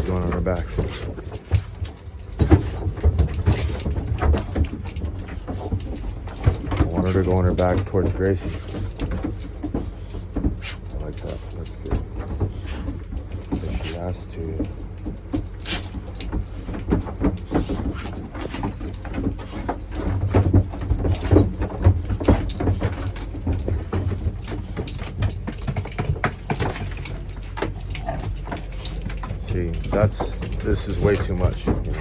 going on her back. I want her to go on her back towards Gracie. I like that. That's good. If she has to. See, this is way too much. You know?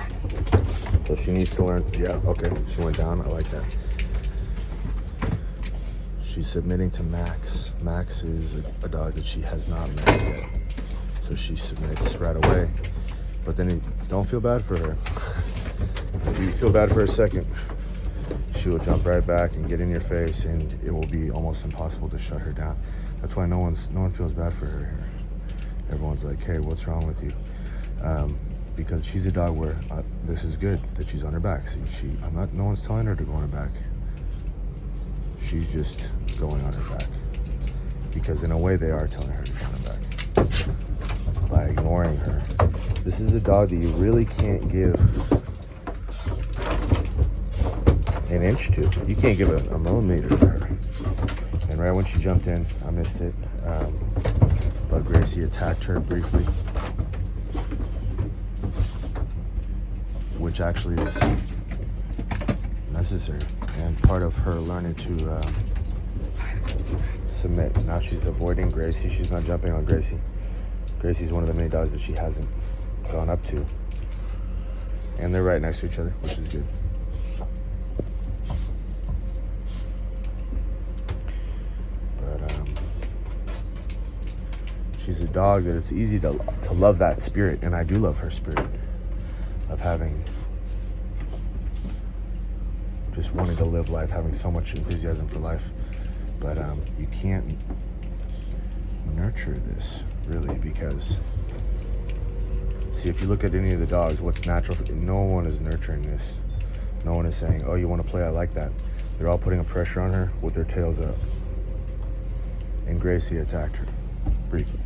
So she needs to learn. Yeah, okay. She went down. I like that. She's submitting to Max. Max is a dog that she has not met yet. So she submits right away. But then don't feel bad for her. If you feel bad for a second, she will jump right back and get in your face, and it will be almost impossible to shut her down. That's why no one feels bad for her here. Everyone's like, hey, what's wrong with you? Because she's a dog where this is good that she's on her back. See, no one's telling her to go on her back. She's just going on her back. Because in a way they are telling her to go on her back. By ignoring her. This is a dog that you really can't give an inch to. You can't give a millimeter to her. And right when she jumped in, I missed it. But Gracie attacked her briefly, which actually is necessary and part of her learning to submit. Now she's avoiding Gracie. She's not jumping on Gracie. Gracie's one of the many dogs that she hasn't gone up to. And they're right next to each other, which is good. She's a dog that it's easy to love that spirit, and I do love her spirit of having, just wanting to live life, having so much enthusiasm for life. But you can't nurture this, really, because, see, if you look at any of the dogs, what's natural, no one is nurturing this. No one is saying, oh, you want to play, I like that. They're all putting a pressure on her with their tails up. And Gracie attacked her briefly.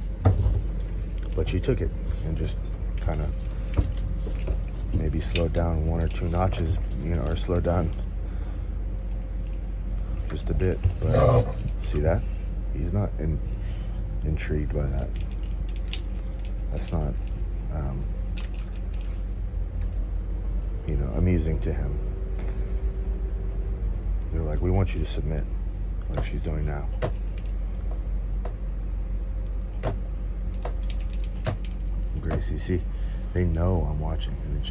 But she took it and just kind of maybe slowed down 1 or 2 notches, you know, or slowed down just a bit. But see that? He's not intrigued by that. That's not, you know, amusing to him. They're like, we want you to submit, like she's doing now. Gracie, see, they know I'm watching, and it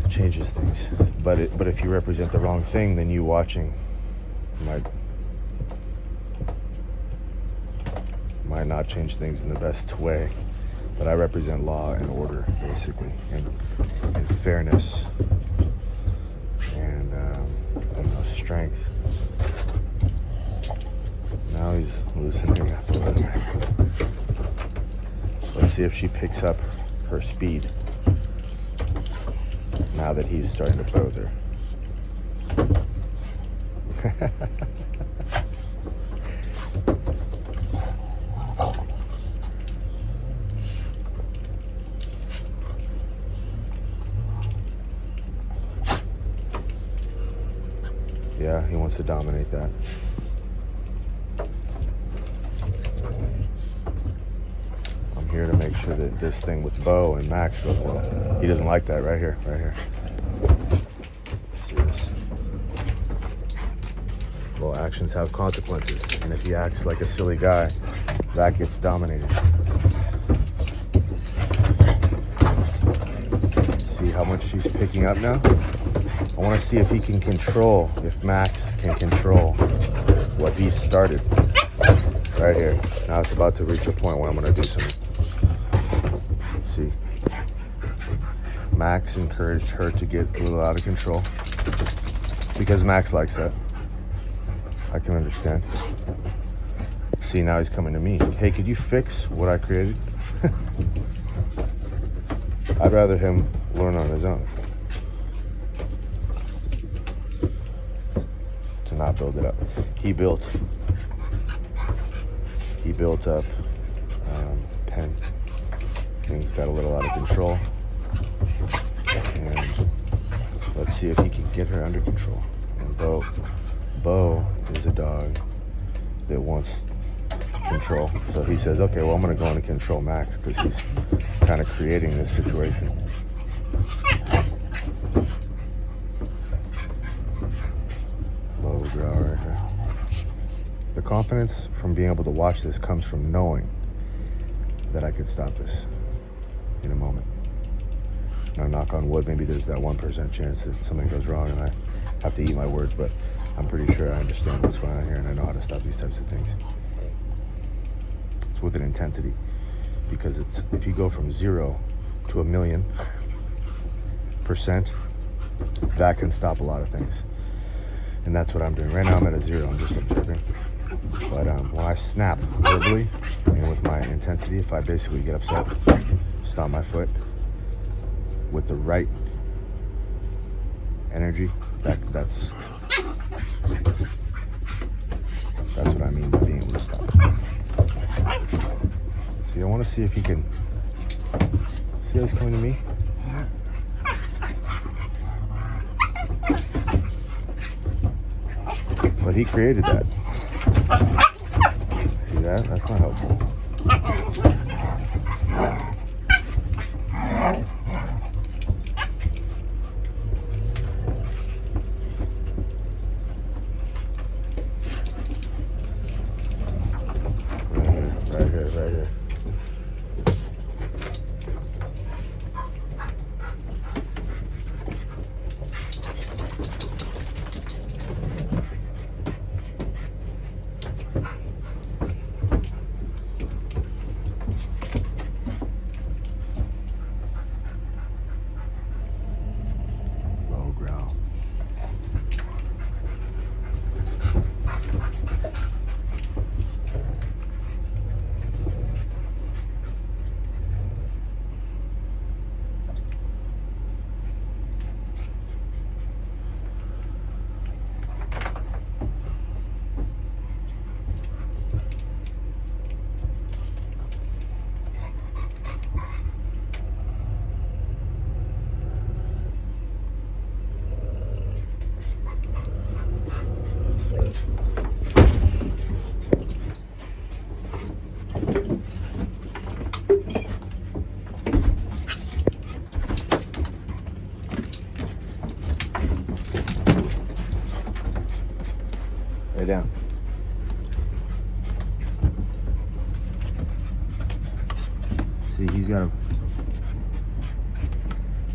changes things. But if you represent the wrong thing, then you watching might not change things in the best way. But I represent law and order, basically, and fairness, and you know, strength. Now he's loosening up a little bit. Let's see if she picks up her speed now that he's starting to play with her. Yeah, he wants to dominate that. Here to make sure that this thing with Bo and Max goes well. He doesn't like that. Right here. Let's do this. Well, actions have consequences, and if he acts like a silly guy, that gets dominated. See how much she's picking up now? I want to see if he can control, if Max can control what he started. Right here. Now it's about to reach a point where I'm going to do something. See, Max encouraged her to get a little out of control because Max likes that. I can understand. See, now he's coming to me. Hey, could you fix what I created? I'd rather him learn on his own. To not build it up. He built up pen. Things got a little out of control. And let's see if he can get her under control. And Bo is a dog that wants control. So he says, okay, well, I'm going to go into control Max because he's kind of creating this situation. Low growl right here. The confidence from being able to watch this comes from knowing that I could stop this in a moment. Now, knock on wood, maybe there's that 1% chance that something goes wrong and I have to eat my words, but I'm pretty sure I understand what's going on here and I know how to stop these types of things. It's with an intensity, because it's, if you go from 0 to 1,000,000%, that can stop a lot of things. And that's what I'm doing. Right now I'm at a 0, I'm just observing. But when I snap verbally and with my intensity, if I basically get upset, stomp my foot with the right energy, that's what I mean by being able to stop. See, I want to see if he can, see how he's coming to me? But he created that. See that? That's not helpful. Right here. Low growl. Lay down. See, he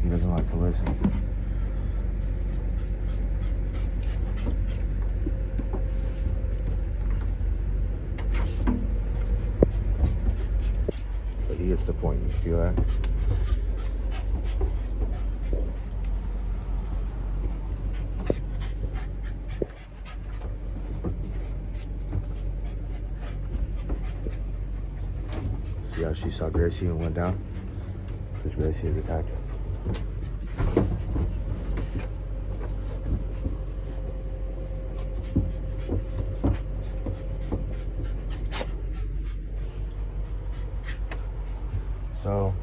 doesn't like to listen. But he gets the point, you feel that? See how she saw Gracie and went down? Because Gracie is attacked. So,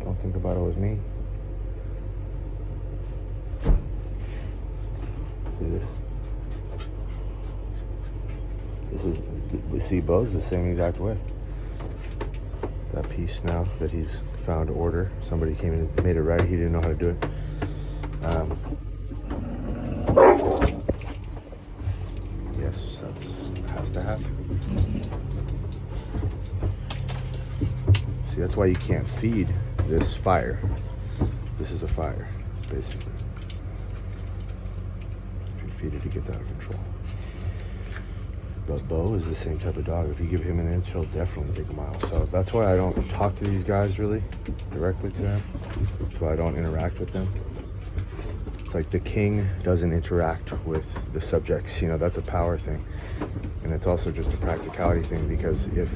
don't think about it as me. See this? See, Bo's the same exact way. That piece now that he's found order. Somebody came in and made it right. He didn't know how to do it. Yes, that has to happen. See, that's why you can't feed this fire. This is a fire, basically. If you feed it, it gets out of control. But Bo is the same type of dog. If you give him an inch, he'll definitely take a mile. So that's why I don't talk to these guys really directly to them. That's why I don't interact with them. It's like the king doesn't interact with the subjects. You know, that's a power thing. And it's also just a practicality thing, because if,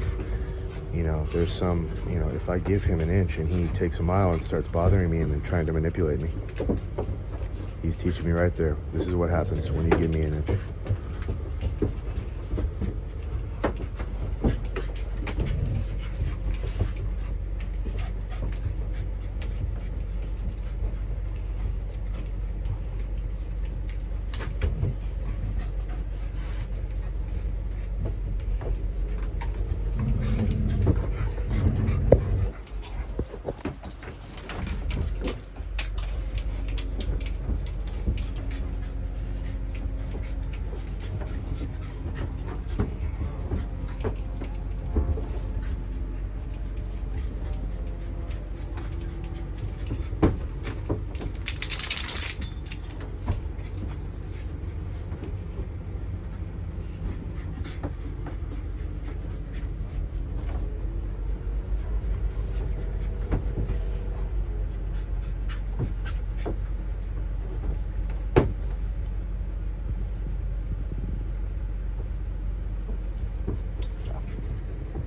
you know, there's some, you know, if I give him an inch and he takes a mile and starts bothering me and then trying to manipulate me, he's teaching me right there. This is what happens when you give me an inch.